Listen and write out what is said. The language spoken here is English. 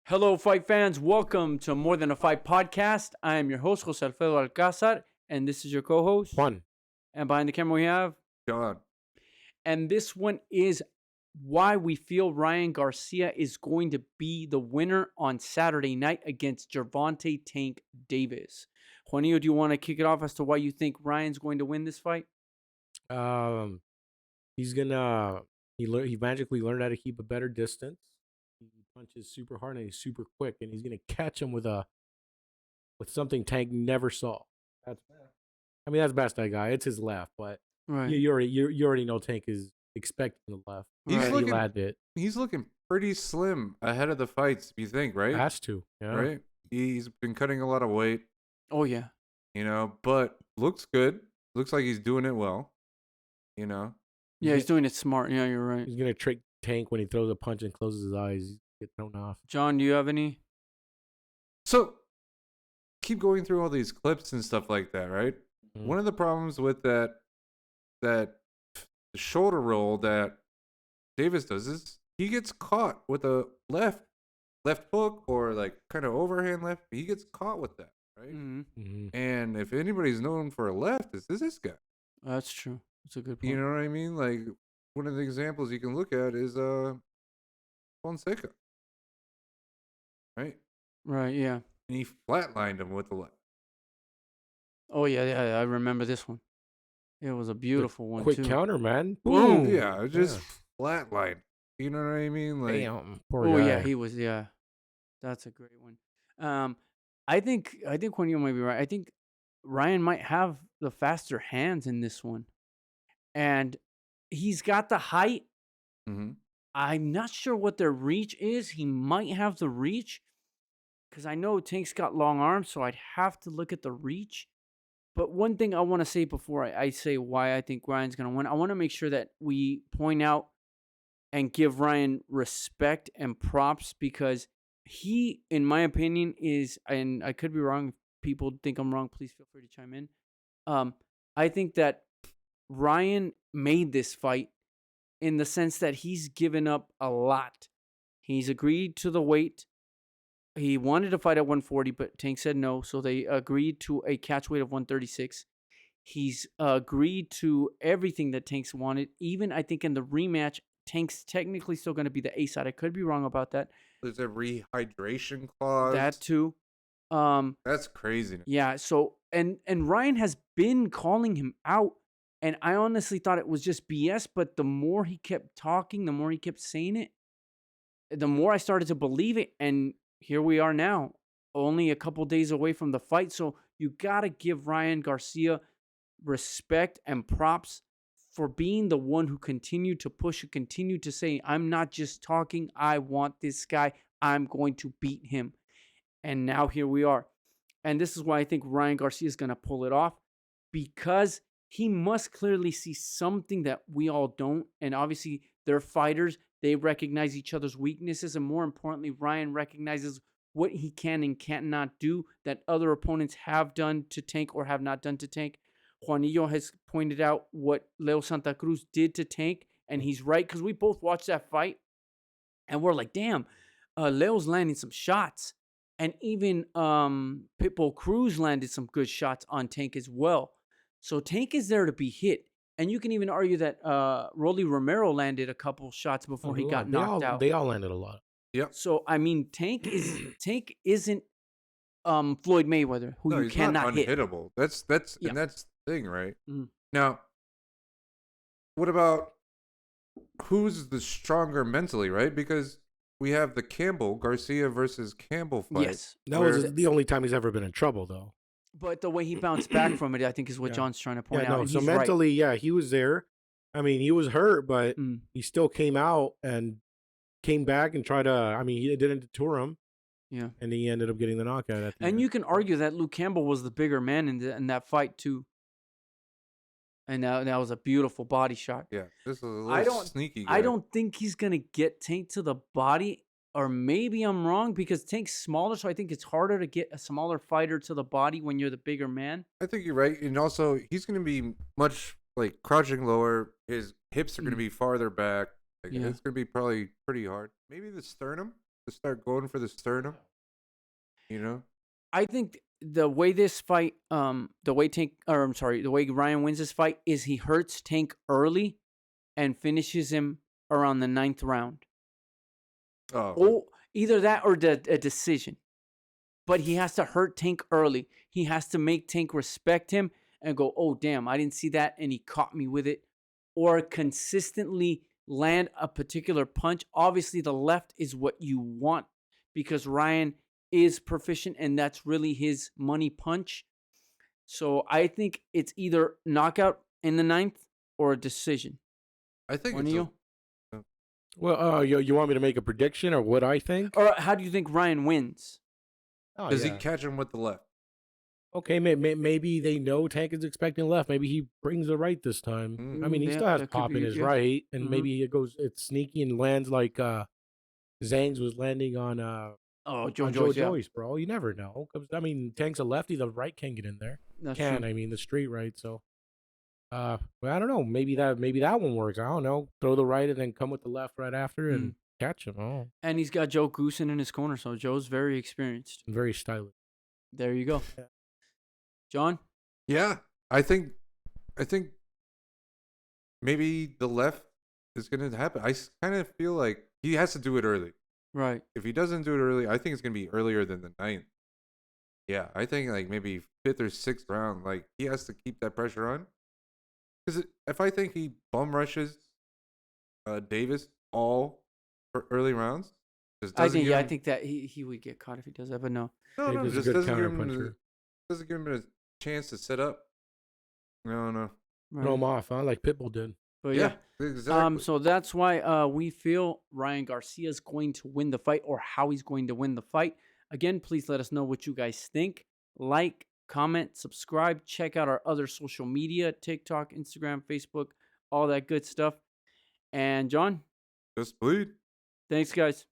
Hello, fight fans. Welcome to More Than a Fight podcast. I am your host, Jose Alfredo Alcázar, and this is your co-host, Juan. And behind the camera we have, John. And this one is why we feel Ryan Garcia is going to be the winner on Saturday night against Gervonta Tank Davis. Juanillo, do you want to kick it off as to why you think Ryan's going to win this fight? He's gonna he magically learned how to keep a better distance. He punches super hard and he's super quick, and he's gonna catch him with something Tank never saw. That's best that guy. It's his left, but Right. you already know Tank is expecting the left. He's looking pretty slim ahead of the fights, you think, right? Has to, yeah. Right? He's been cutting a lot of weight, Oh, yeah. But looks good. Looks like he's doing it well, Yeah, he's doing it smart. Yeah, you're right. He's gonna trick Tank when he throws a punch and closes his eyes. Get thrown off. John, do you have any? So, keep going through all these clips and stuff like that, right? Mhm. One of the problems with that shoulder roll that Davis does is he gets caught with a left hook or like kind of overhand left. He gets caught with that, right? Mm-hmm. And if anybody's known for a left, it's this guy. That's true. That's a good point. You know what I mean? Like one of the examples you can look at is Fonseca, right? Right, yeah. And he flatlined him with the left. Oh, yeah, I remember this one. It was a beautiful one, Quick too. counter, man. Boom. Boom. Yeah, just flatlined. You know what I mean? Like, Damn, poor Oh, guy. yeah, he was, yeah. That's a great one. I think when you might be right. I think Ryan might have the faster hands in this one. And he's got the height. mm-hmm. I'm not sure what their reach is. He might have the reach. Because I know Tank's got long arms, so I'd have to look at the reach. But one thing I want to say before I say why I think Ryan's going to win, I want to make sure that we point out and give Ryan respect and props because he, in my opinion, is, and I could be wrong. If people think I'm wrong, please feel free to chime in. I think that Ryan made this fight in the sense that he's given up a lot. He's agreed to the weight. He wanted to fight at 140, but Tank said no, so they agreed to a catch weight of 136. He's agreed to everything that Tank's wanted. Even, I think, in the rematch, Tank's technically still going to be the A side. I could be wrong about that. There's a rehydration clause. That too. That's crazy. Yeah, so, and Ryan has been calling him out, and I honestly thought it was just BS, but the more he kept talking, the more he kept saying it, the more I started to believe it, and here we are now, only a couple days away from the fight. So you got to give Ryan Garcia respect and props for being the one who continued to push and continued to say, I'm not just talking. I want this guy. I'm going to beat him. And now here we are. And this is why I think Ryan Garcia is going to pull it off because he must clearly see something that we all don't. And obviously they're fighters. They recognize each other's weaknesses, and more importantly, Ryan recognizes what he can and cannot do that other opponents have done to Tank or have not done to Tank. Juanillo has pointed out what Leo Santa Cruz did to Tank, and he's right because we both watched that fight, and we're like, damn, Leo's landing some shots. And even Pitbull Cruz landed some good shots on Tank as well. So Tank is there to be hit. And you can even argue that Rolly Romero landed a couple shots before he got knocked out. They all landed a lot. Yep. So I mean, Tank isn't Floyd Mayweather, who you cannot hit. Unhittable. That's Yeah. and that's the thing, right? Mhm. Now, what about who's the stronger mentally, right? Because we have the Garcia versus Campbell fight. Yes, That was the only time he's ever been in trouble, though. but the way he bounced back from it, I think, is what John's trying to point out. No, And so he's mentally, he was there. I mean, he was hurt, but right. he still came out and came back and tried to. I mean, he didn't deter him. Yeah, and he ended up getting the knockout at the end. And you can argue that Luke Campbell was the bigger man in that fight too. And that was a beautiful body shot. Yeah, this is a little sneaky guy. I don't think he's gonna get Tank to the body, or maybe I'm wrong because Tank's smaller, so I think it's harder to get a smaller fighter to the body when you're the bigger man. I think you're right, and also he's going to be much like crouching lower. His hips are going to be farther back. Like, Yeah. It's going to be probably pretty hard. Maybe the sternum. to start going for the sternum. You know? I think the way this fight, the way Ryan wins this fight is he hurts Tank early and finishes him around the 9th round. Oh, Or either that or a decision. But he has to hurt Tank early. He has to make Tank respect him and go, oh, damn, I didn't see that, and he caught me with it. Or consistently land a particular punch. Obviously, the left is what you want because Ryan is proficient, and that's really his money punch. So I think it's either knockout in the 9th or a decision. I think One it's of you? Well, you want me to make a prediction or what I think? Or how do you think Ryan wins? Oh, Does yeah. he catch him with the left? Okay, maybe they know Tank is expecting left. Maybe he brings the right this time. Mm. I mean, he Yeah, still has that could pop be in it, his yeah. right, and Mhm. maybe it's sneaky and lands like Zhang's was landing on Oh, Joe on Joyce, yeah. Joyce, bro. You never know. 'Cause, I mean, Tank's a lefty, the right can get in there. That's Can true. I mean the straight right? So, well, I don't know. Maybe that one works. I don't know. Throw the right and then come with the left right after and catch him. Oh, And he's got Joe Goosen in his corner, so Joe's very experienced. very stylish. There you go. Yeah. John? Yeah, I think maybe the left is going to happen. I kind of feel like he has to do it early. Right. If he doesn't do it early, I think it's going to be earlier than the 9th. Yeah, I think like maybe 5th or 6th round. Like he has to keep that pressure on. Because if I think he bum rushes Davis all for early rounds, just I doesn't think give I him, think that he would get caught if he does that, but no. no, Davis is a just good doesn't give him counterpuncher. doesn't give him a chance to set up. No. Throw Right. him off, huh? Like Pitbull did. But yeah. Exactly. So that's why we feel Ryan Garcia is going to win the fight or how he's going to win the fight. Again, please let us know what you guys think. Like, comment, subscribe, check out our other social media, TikTok, Instagram, Facebook, all that good stuff. And John, Just bleed. thanks guys.